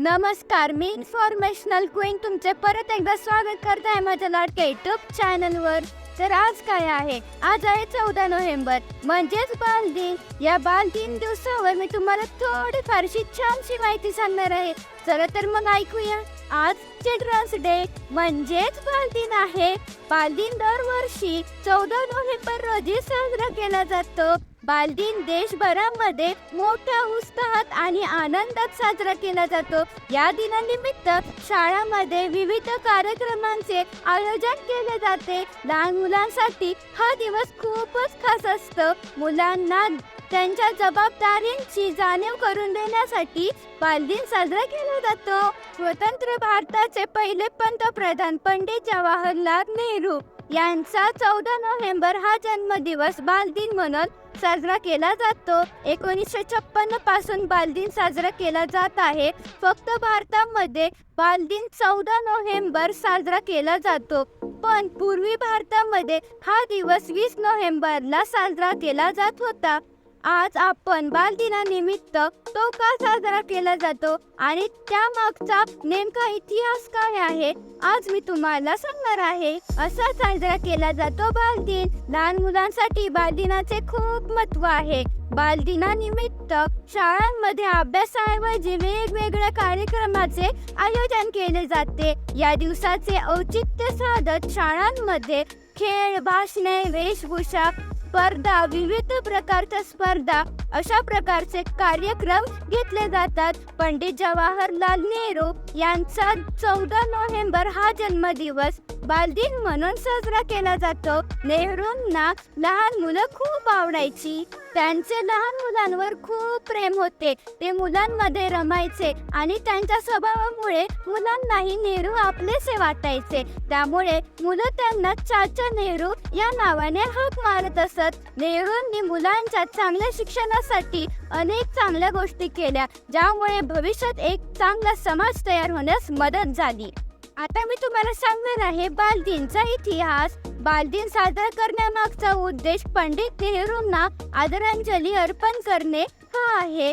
नमस्कार, मी informational queen तुमचे परत एकदा स्वागत करत आहे माझ्या लाडक्या युट्यूब चॅनलवर. तर आज काय आहे? आज आहे 14 नोव्हेंबर म्हणजेच बालदिन. या बालदिन दिवसावर मी तुम्हाला थोडी फारशी छानशी माहिती सांगणार आहे. चला तर मग ऐकूया. आज चिल्ड्रन्स डे म्हणजेच बालदिन आहे. बालदिन दरवर्षी 14 नोव्हेंबर रोजी साजरा केला जातो. बालदिन देशभरामध्ये मोठ्या उत्साहात आणि आनंदात साजरा केला जातो. या दिनानिमित्त शाळांमध्ये विविध कार्यक्रमांचे आयोजन केले जाते. लहान मुलांसाठी हा दिवस खूपच खास असतो. मुलांना त्यांच्या जबाबदारींची जाणीव करून देण्यासाठी बालदिन साजरा केला जातो. स्वतंत्र भारताचे पहिले पंतप्रधान पंडित जवाहरलाल नेहरू यांचा 14 नोव्हेंबर हा जन्मदिवस बालदिन म्हणून साजरा केला जातो. 1956 पासून बालदिन साजरा केला जात आहे. फक्त भारतामध्ये बालदिन 14 नोव्हेंबर साजरा केला जातो, पण पूर्वी भारतामध्ये हा दिवस 20 नोव्हेंबरला साजरा केला जात होता. आज आपण बालदिनानिमित्त तो का साजरा केला जातो आणि त्यामागचा नेमका इतिहास काय आहे, आज मी तुम्हाला सांगणार आहे. असा साजरा केला जातो बालदिन. लहान मुलांसाठी बालदिनाचे खूप महत्त्व आहे. बालदिनानिमित्त शाळांमध्ये अभ्यासाऐवजी वेगवेगळ्या कार्यक्रमाचे आयोजन केले जाते. या दिवसाचे औचित्य साधत शाळांमध्ये खेळ, भाषणे, वेशभूषा स्पर्धा, विविध प्रकारच्या स्पर्धा अशा प्रकारचे कार्यक्रम घेतले जातात. पंडित जवाहरलाल नेहरू यांचा 14 नोव्हेंबर हा जन्मदिवस बालदिन म्हणून साजरा केला जातो. नेहरूंना लहान मुलं खूप आवडायची. त्यांचे लहान मुलांवर खूप प्रेम होते. ते मुलांमध्ये रमायचे आणि त्यांच्या स्वभावामुळे मुलांनाही नेहरू आपलेसे वाटायचे. त्यामुळे मुलं त्यांना चाचा नेहरू या नावाने हाक मारत असत. नेहरूंनी मुलांच्या चांगल्या शिक्षणासाठी अनेक चांगल्या गोष्टी केल्या, ज्यामुळे भविष्यात एक चांगला समाज तयार होण्यास मदत झाली. आता मी तुम्हाला सांगणार आहे बालदिनचा इतिहास. बालदिन साजरा करण्यामागचा उद्देश पंडित नेहरूंना आदरांजली अर्पण करणे हा आहे.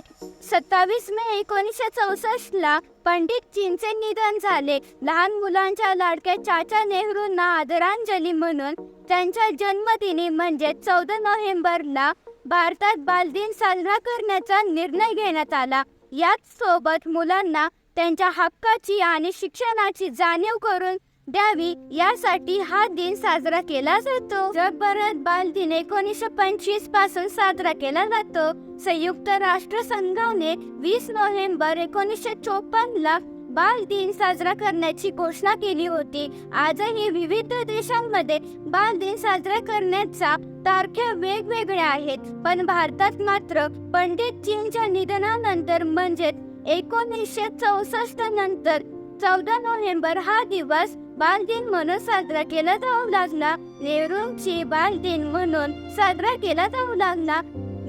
27 मे 1964ला पंडितजींचे निधन झाले. लहान मुलांच्या लाडक्या चाचा नेहरूंना आदरांजली म्हणून त्यांच्या जन्मदिनी म्हणजे 14 नोव्हेंबरला भारतात बालदिन साजरा करण्याचा निर्णय घेण्यात आला. याच सोबत मुलांना त्यांच्या हक्काची आणि शिक्षणाची जाणीव करून द्यावी यासाठी हा दिन साजरा केला जातो. जगभरात बालदिन 1925 पासून साजरा केला जातो. संयुक्त राष्ट्र संघाने 20 नोव्हेंबर 1954ला बालदिन साजरा करण्याची घोषणा केली होती. आजही विविध देशांमध्ये बालदिन साजरा करण्याच्या तारखा वेगवेगळ्या आहेत, पण भारतात मात्र पंडितजींच्या निधनानंतर म्हणजे 1964 नंतर 14 नोव्हेंबर हा दिवस बालदिन म्हणून साजरा केला जाऊ लागला. नेहरूंची बालदिन म्हणून साजरा केला जाऊ लागला.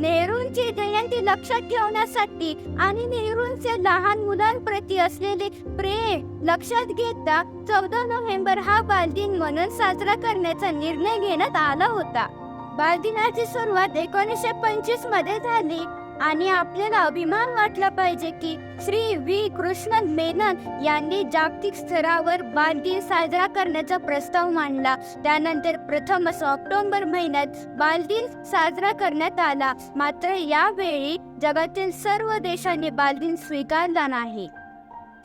नेहरूंची जयंती लक्षात ठेवण्यासाठी आणि नेहरूंचे लहान मुलांप्रती असलेले प्रेम लक्षात घेता 14 नोव्हेंबर हा बालदिन म्हणून साजरा करण्याचा निर्णय घेण्यात आला होता. बालदिनाची सुरुवात 1925 मध्ये झाली आणि आपल्याला अभिमान वाटला पाहिजे की श्री व्ही कृष्णन मेनन यांनी जागतिक स्तरावर बालदिन साजरा करण्याचा प्रस्ताव मांडला. त्यानंतर प्रथमच ऑक्टोबर महिन्यात बालदिन साजरा करण्यात आला. मात्र यावेळी जगातील सर्व देशांनी बालदिन स्वीकारला नाही.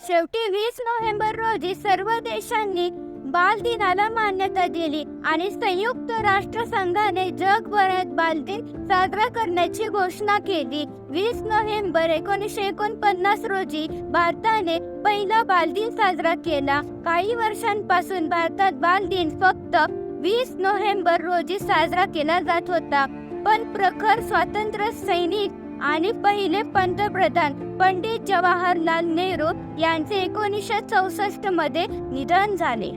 शेवटी 20 नोव्हेंबर रोजी सर्व देशांनी बालदिनाला मान्यता दिली आणि संयुक्त राष्ट्र संघाने जगभरात बालदिन साजरा करण्याची घोषणा केली. 20 नोव्हेंबर 1949 रोजी भारताने पहिला बालदिन साजरा केला. काही वर्षांपासून भारतात बालदिन फक्त 20 नोव्हेंबर रोजी साजरा केला जात होता, पण प्रखर स्वातंत्र्य सैनिक आणि पहिले पंतप्रधान पंडित जवाहरलाल नेहरू यांचे 1964 मध्ये निधन झाले.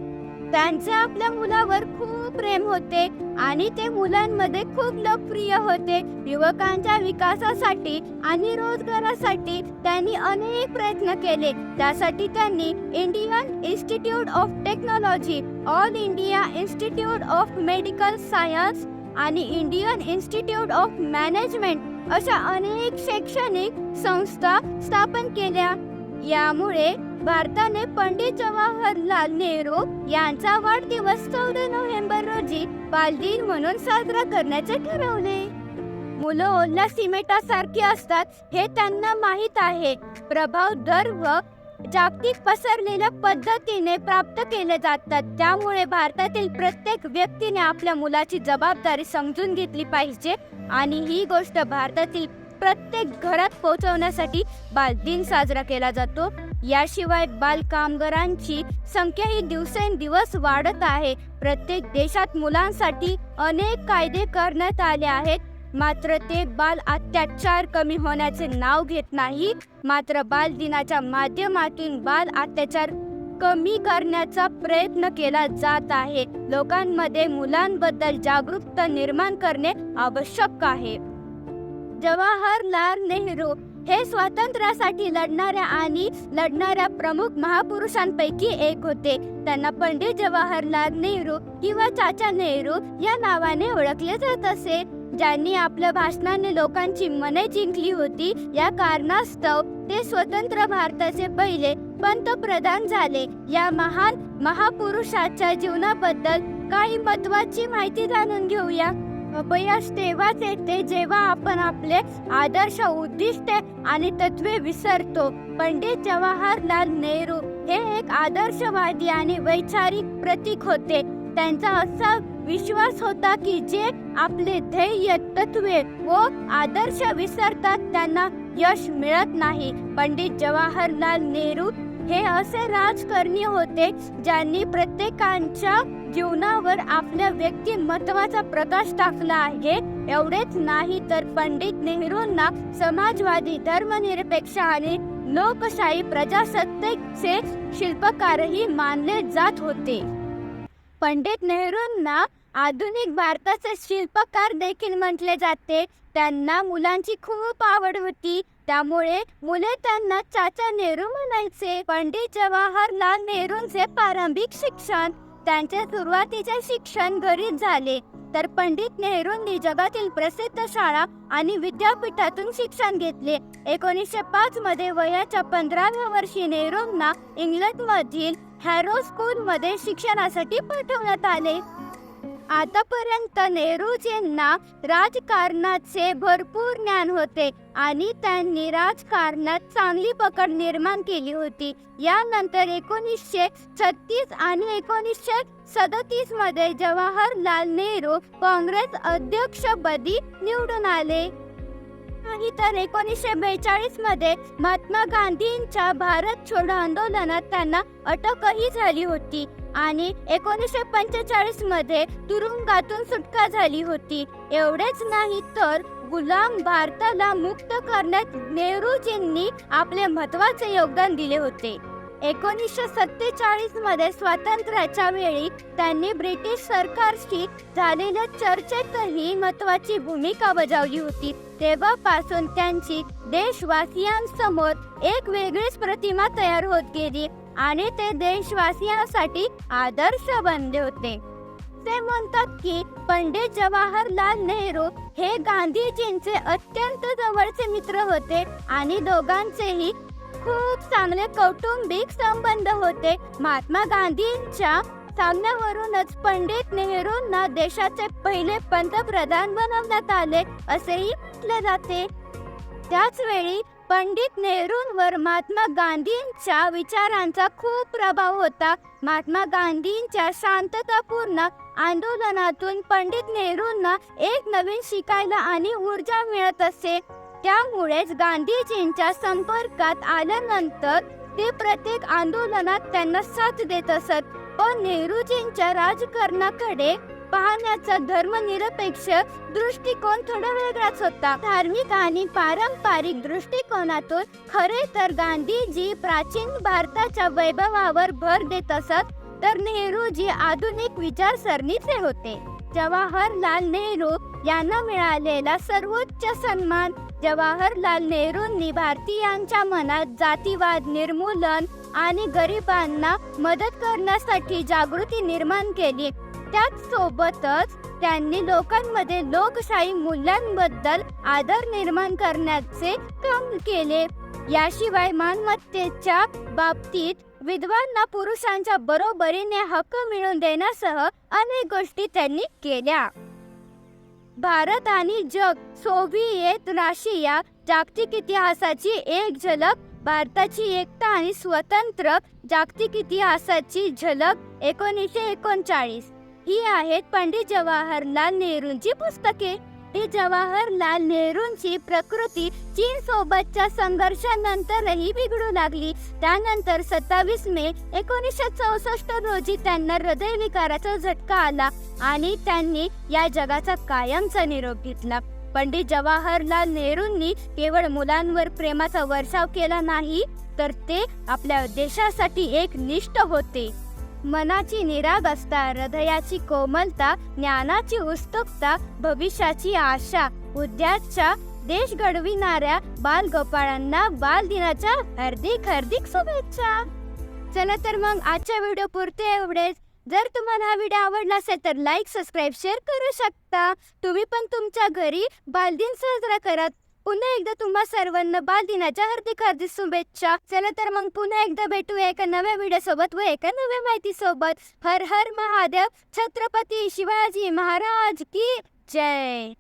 त्यांचे आपल्या मुलावर खूप प्रेम होते आणि ते मुलांमध्ये खूप लोकप्रिय होते. युवकांच्या विकासासाठी आणि रोजगारासाठी त्यांनी अनेक प्रयत्न केले. त्यासाठी त्यांनी Indian institute of technology, all India institute of medical science आणि इंडियन इन्स्टिट्यूट ऑफ मॅनेजमेंट अशा अनेक शैक्षणिक संस्था स्थापन केल्या. यामुळे भारताने पंडित जवाहरलाल नेहरू यांचा वाढदिवस 14 नोव्हेंबर रोजी बालदिन म्हणून साजरा करण्याचे ठरवले. मुलं ओल्या सिमेंटासारखी असतात हे त्यांना माहीत आहे. प्रभाव दर व जागतिक पसरलेल्या पद्धतीने प्राप्त केले जातात. त्यामुळे भारतातील प्रत्येक व्यक्तीने आपल्या मुलाची जबाबदारी समजून घेतली पाहिजे आणि ही गोष्ट भारतातील प्रत्येक घरात पोहोचवण्यासाठी बालदिन साजरा केला जातो. याशिवाय बाल कामगारांची संख्या ही दिवसेंदिवस वाढत आहे. प्रत्येक देशात मुलांसाठी अनेक कायदे करण्यात आले आहेत, मात्र ते बाल अत्याचार कमी होण्याचे नाव घेत नाही. मात्र बाल दिनाच्या माध्यमातून बाल अत्याचार कमी करण्याचा प्रयत्न केला जात आहे. लोकांमध्ये मुलांबद्दल जागरूकता निर्माण करणे आवश्यक आहे. जवाहरलाल नेहरू हे स्वातंत्र्यासाठी लढणाऱ्या प्रमुख महापुरुषांपैकी एक होते. त्यांना पंडित जवाहरलाल नेहरू किंवा चाचा नेहरू या नावाने ओळखले जात असे. ज्यांनी आपल्या भाषणाने लोकांची मने जिंकली होती. या कारणास्तव ते स्वतंत्र भारताचे पहिले पंतप्रधान झाले. या महान महापुरुषाच्या जीवनाबद्दल काही महत्त्वाची माहिती जाणून घेऊया. अपयश तेव्हाच येते जेव्हा आपण आपले आदर्श, उद्दिष्टे आणि तत्वे विसरतो. पंडित जवाहरलाल नेहरू हे एक आदर्शवादी आणि वैचारिक प्रतीक होते. त्यांचा असा विश्वास होता की जे आपले ध्येय, तत्वे व आदर्श विसरतात त्यांना यश मिळत नाही. पंडित जवाहरलाल नेहरू हे असे राजकारणी होते ज्यांनी प्रत्येकाच्या जीवनावर आपल्या व्यक्तिमत्वाचा प्रकाश टाकला आहे. एवढेच नाही तर पंडित नेहरूंना समाजवादी, धर्मनिरपेक्ष आणि लोकशाही प्रजासत्ताकाचे शिल्पकारही मानले जात होते. पंडित नेहरूंना आधुनिक भारताचे शिल्पकार देखील म्हटले जाते. त्यांना मुलांची खूप आवड होती, त्यामुळे मुले त्यांना चाचा नेहरू म्हणायचे. पंडित जवाहरलाल नेहरूंचे प्रारंभिक शिक्षण त्यांचे सुरुवातीचे शिक्षण घरीच झाले, तर पंडित नेहरूंनी जगातील प्रसिद्ध शाळा आणि विद्यापीठातून शिक्षण घेतले. 1905 मध्ये वयाच्या 15व्या वर्षी नेहरूंना इंग्लंडमधील हॅरो स्कूलमध्ये शिक्षणासाठी पाठवण्यात आले. आतापर्यंत नेहरूजींना राजकारणाचे भरपूर ज्ञान होते आणि त्यांनी राजकारणात चांगली पकड निर्माण केली होती. यानंतर 1936 आणि 1937 मध्ये जवाहरलाल नेहरू काँग्रेस अध्यक्षपदी निवडून आले. नाही तर 1942 मध्ये महात्मा गांधींच्या भारत छोडो आंदोलनात त्यांना अटकही झाली होती आणि 1945 मध्ये तुरुंगातून सुटका झाली होती. एवढेच नाही तर गुलाम भारताला मुक्त करण्यात नेहरूजींनी आपले महत्त्वाचे योगदान दिले होते. 1947 मध्ये स्वातंत्र्याच्या वेळी त्यांनी ब्रिटिश सरकारशी झालेल्या चर्चेतही महत्त्वाची भूमिका बजावली होती. तेव्हापासून त्यांची देशवासियांसमोर एक वेगळीच प्रतिमा तयार होत गेली आणि ते देशवासियांसाठी आदर्श बनले होते. ते म्हणतात की पंडित जवाहरलाल नेहरू हे गांधीजींचे अत्यंत जवळचे मित्र होते आणि दोघांचेही खूप चांगले कौटुंबिक संबंध होते. महात्मा गांधींच्या सांगण्यावरूनच पंडित नेहरूंना देशाचे पहिले पंतप्रधान बनवण्यात आले असेही म्हटले जाते. त्याच वेळी पंडित नेहरूंवर महात्मा गांधींच्या विचारांचा खूप प्रभाव होता. महात्मा गांधींच्या शांततापूर्ण आंदोलनातून पंडित नेहरूंना एक नवीन शिकायला आणि ऊर्जा मिळत असे. त्यामुळेच गांधीजींच्या संपर्कात आल्यानंतर ते प्रत्येक आंदोलनात त्यांना साथ देत असत. पण नेहरूजींच्या राजकारणाकडे पाहण्याचा धर्मनिरपेक्ष दृष्टिकोन थोडा वेगळाच होता. धार्मिक आणि पारंपरिक दृष्टिकोनातून खरे तर गांधीजी प्राचीन भारताच्या वैभवावर भर देत असत, तर नेहरूजी आधुनिक विचारसरणीचे होते. जवाहरलाल नेहरू यांना मिळालेला सर्वोच्च सन्मान. जवाहरलाल नेहरूंनी भारतीयांच्या मनात जातीवाद निर्मूलन आणि गरिबांना मदत करण्यासाठी जागृती निर्माण केली. त्याचसोबतच त्यांनी लोकांमध्ये लोकशाही मूल्यांबद्दल आदर निर्माण करण्याचे काम केले. याशिवाय मालमत्तेच्या बाबतीत विधवांना पुरुषांच्या बरोबरीने हक्क मिळवून देण्यासह अनेक गोष्टी त्यांनी केल्या. भारत आणि जग, सोव्हिएत रशिया, जागतिक इतिहासाची एक झलक, भारताची एकता आणि स्वतंत्र, जागतिक इतिहासाची झलक 1939. ही आहेत पंडित जवाहरलाल नेहरूंची पुस्तके. ही जवाहरलाल नेहरूंची प्रकृती चीन सोबतच्या संघर्षानंतरही बिघडू लागली. त्यानंतर 27 मे 1964 रोजी त्यांना हृदयविकाराचा झटका आला आणि त्यांनी या जगाचा कायमचा निरोप घेतला. पंडित जवाहरलाल नेहरूंनी केवळ मुलांवर प्रेमाचा वर्षाव केला नाही, तर ते आपल्या देशासाठी एक निष्ठ होते. मनाची निरागसता, हृदयाची कोमलता, ज्ञानाची उत्सुकता, भविष्याची आशा, उद्याच्या देश घडविणाऱ्या बालगोपाळांना बालदिनाच्या हार्दिक हार्दिक शुभेच्छा. चला तर मग आजच्या व्हिडिओ पुरते एवढेच. जर तुम्हाला हा व्हिडिओ आवडला असेल तर लाईक, सबस्क्राईब, शेअर करू शकता. तुम्ही पण तुमच्या घरी बालदिन साजरा करा. पुन्हा एकदा तुम्हा सर्वांना बालदिनाच्या हार्दिक हार्दिक शुभेच्छा. चला तर मग पुन्हा एकदा भेटूया एका नव्या व्हिडिओ सोबत व एका नव्या माहिती सोबत. हर हर महादेव. छत्रपती शिवाजी महाराज की जय.